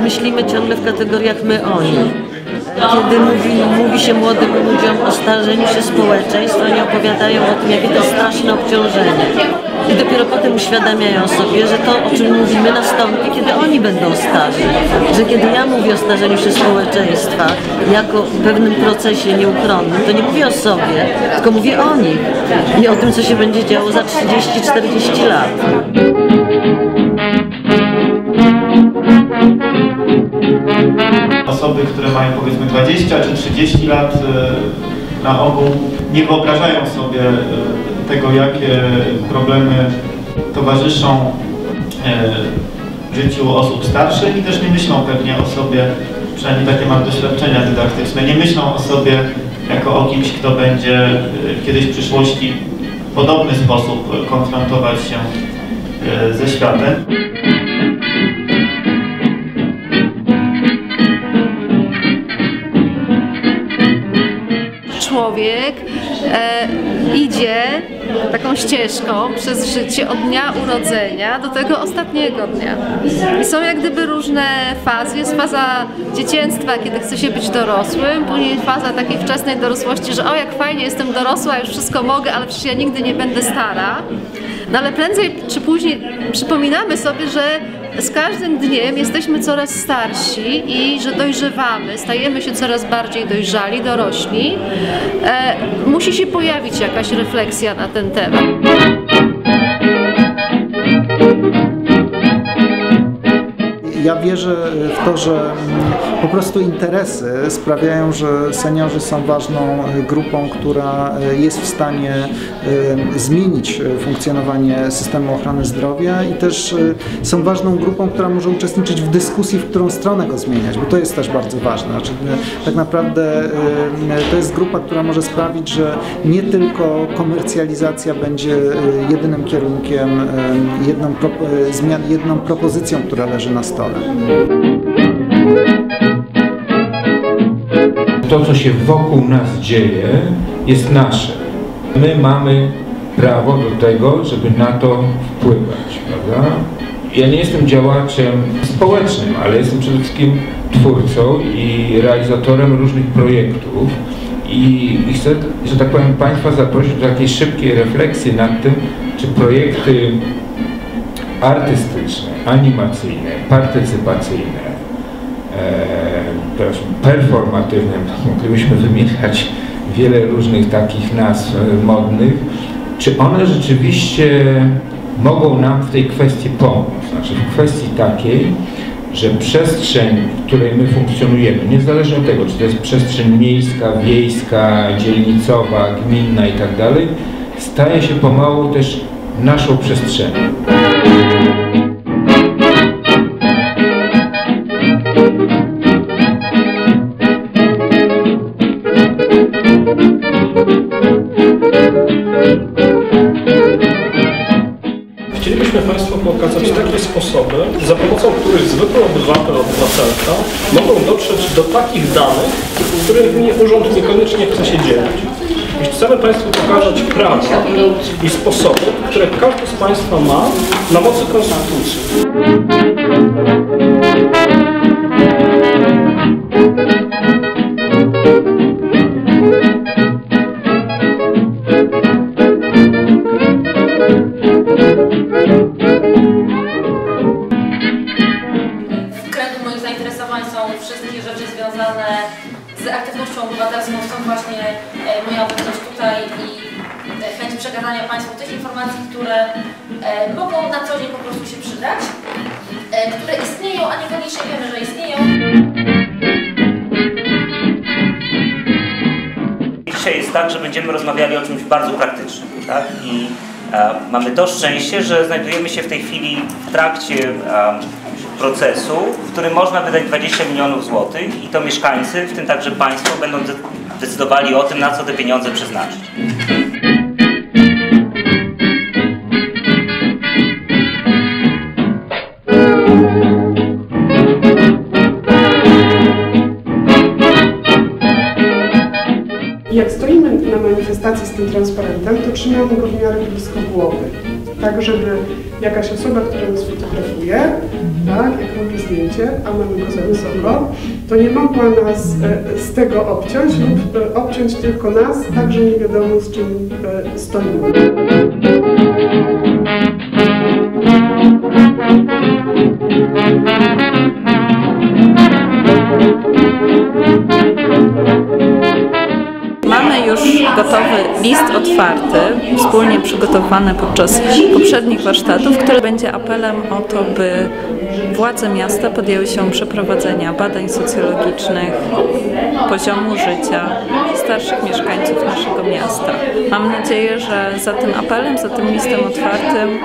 Myślimy ciągle w kategoriach my-oni. Kiedy mówi się młodym ludziom o starzeniu się społeczeństw, oni opowiadają o tym, jakie to straszne obciążenie. I dopiero potem uświadamiają sobie, że to, o czym mówimy, nastąpi, kiedy oni będą starzy. Że kiedy ja mówię o starzeniu się społeczeństwa jako pewnym procesie nieuchronnym, to nie mówię o sobie, tylko mówię o nich i o tym, co się będzie działo za 30-40 lat. Osoby, które mają powiedzmy 20 czy 30 lat na ogół nie wyobrażają sobie tego, jakie problemy towarzyszą życiu osób starszych i też nie myślą pewnie o sobie, przynajmniej takie mam doświadczenia dydaktyczne, nie myślą o sobie jako o kimś, kto będzie kiedyś w przyszłości w podobny sposób konfrontować się ze światem. Człowiek idzie taką ścieżką przez życie od dnia urodzenia do tego ostatniego dnia. I są jak gdyby różne fazy. Jest faza dzieciństwa, kiedy chce się być dorosłym, później faza takiej wczesnej dorosłości, że o jak fajnie jestem dorosła, już wszystko mogę, ale przecież ja nigdy nie będę stara. No ale prędzej czy później przypominamy sobie, że z każdym dniem jesteśmy coraz starsi i że dojrzewamy, stajemy się coraz bardziej dojrzali, dorośli. Musi się pojawić jakaś refleksja na ten temat. Ja wierzę w to, że po prostu interesy sprawiają, że seniorzy są ważną grupą, która jest w stanie zmienić funkcjonowanie systemu ochrony zdrowia i też są ważną grupą, która może uczestniczyć w dyskusji, w którą stronę go zmieniać, bo to jest też bardzo ważne. Znaczy, tak naprawdę to jest grupa, która może sprawić, że nie tylko komercjalizacja będzie jedynym kierunkiem, jedną propozycją, która leży na stole. To, co się wokół nas dzieje, jest nasze. My mamy prawo do tego, żeby na to wpływać, prawda? Ja nie jestem działaczem społecznym, ale jestem przede wszystkim twórcą i realizatorem różnych projektów i chcę, że tak powiem, Państwa zaprosić do takiej szybkiej refleksji nad tym, czy projekty artystyczne, animacyjne, partycypacyjne, performatywne, moglibyśmy wymieniać wiele różnych takich nazw modnych, czy one rzeczywiście mogą nam w tej kwestii pomóc, znaczy w kwestii takiej, że przestrzeń, w której my funkcjonujemy, niezależnie od tego, czy to jest przestrzeń miejska, wiejska, dzielnicowa, gminna i tak dalej, staje się pomału też naszą przestrzenią. Chcielibyśmy Państwu pokazać takie sposoby, za pomocą których zwykły obywatel, obywatelka mogą dotrzeć do takich danych, którymi urząd niekoniecznie chce się dzielić. I chcemy Państwu pokazać prawa i sposoby, które każdy z Państwa ma na mocy Konstytucji. W kręgu moich zainteresowań są wszystkie rzeczy związane z aktywnością obywatelską, stąd właśnie moja obecność tutaj i chęć przekazania Państwu tych informacji, które mogą na co dzień po prostu się przydać, które istnieją, a niekoniecznie wiemy, że istnieją. Dzisiaj dzisiaj jest tak, że będziemy rozmawiali o czymś bardzo praktycznym, tak? I mamy to szczęście, że znajdujemy się w tej chwili w trakcie procesu, w którym można wydać 20 milionów złotych i to mieszkańcy, w tym także państwo, będą decydowali o tym, na co te pieniądze przeznaczyć. Jak stoimy na manifestacji z tym transparentem, to trzymamy go w miarę blisko głowy, tak żeby jakaś osoba, która nas fotografuje, tak, jak robi zdjęcie, a mamy go za wysoko, to nie mogła nas z tego obciąć lub obciąć tylko nas, tak że nie wiadomo z czym stoimy. Mamy już gotowy list otwarty, wspólnie przygotowany podczas poprzednich warsztatów, który będzie apelem o to, by władze miasta podjęły się przeprowadzenia badań socjologicznych, poziomu życia starszych mieszkańców naszego miasta. Mam nadzieję, że za tym apelem, za tym listem otwartym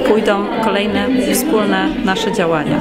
pójdą kolejne wspólne nasze działania.